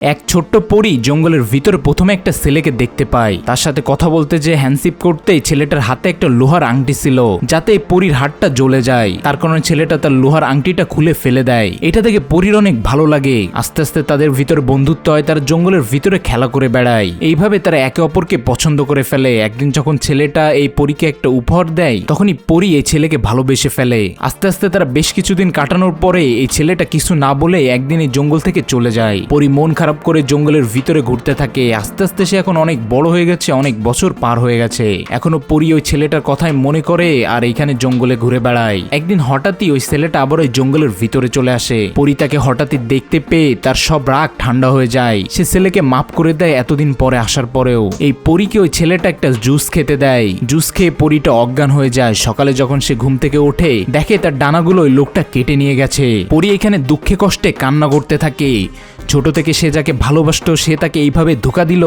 এক ছোট্ট পরী জঙ্গলের ভিতরে প্রথমে একটা ছেলেকে দেখতে পায়। তার সাথে কথা বলতে যে হ্যান্ডশিপ করতেই ছেলেটার হাতে একটা লোহার আংটি ছিল, যাতে এই পরীর হাতটা জ্বলে যায়। তার কারণে ছেলেটা তার লোহার আংটিটা খুলে ফেলে দেয়। এটা দেখে পরীর অনেক ভালো লাগে। আস্তে আস্তে তাদের ভিতরে বন্ধুত্ব হয়, তারা জঙ্গলের ভিতরে খেলা করে বেড়ায়। এইভাবে তারা একে অপরকে পছন্দ করে ফেলে। একদিন যখন ছেলেটা এই পরীকে একটা উপহার দেয়, তখনই পরী এই ছেলেকে ভালোবেসে ফেলে। আস্তে আস্তে তারা বেশ কিছুদিন কাটানোর পরে এই ছেলেটা কিছু না বলে একদিন এই জঙ্গল থেকে চলে যায়। পরী মন খারাপ করে জঙ্গলের ভিতরে ঘুরতে থাকে। আস্তে আস্তে সে এখন অনেক বড় হয়ে গেছে, অনেক বছর পার হয়ে গেছে। এখনো পরী ওই ছেলেটার কথাই মনে করে আর এইখানে জঙ্গলে ঘুরে বেড়ায়। একদিন হঠাৎই ওই ছেলেটা আবার ওই জঙ্গলের ভিতরে চলে আসে। পরী তাকে হঠাৎই দেখতে পেয়ে তার সব রাগ ঠান্ডা হয়ে যায়। সে ছেলেকে মাফ করে দেয় এতদিন পরে আসার পরেও। এই পরীকে ওই ছেলেটা একটা জুস খেতে দেয়। জুস খেয়ে পরীটা অজ্ঞান হয়ে যায়। সকালে যখন সে ঘুম থেকে ওঠে, দেখে তার ডানাগুলো ওই লোকটা কেটে নিয়ে গেছে। পরী এখানে দুঃখে কষ্টে কান্না করতে থাকে। ছোট থেকে সে যাকে ভালোবাসতো সে তাকে এইভাবে ধোঁকা দিল।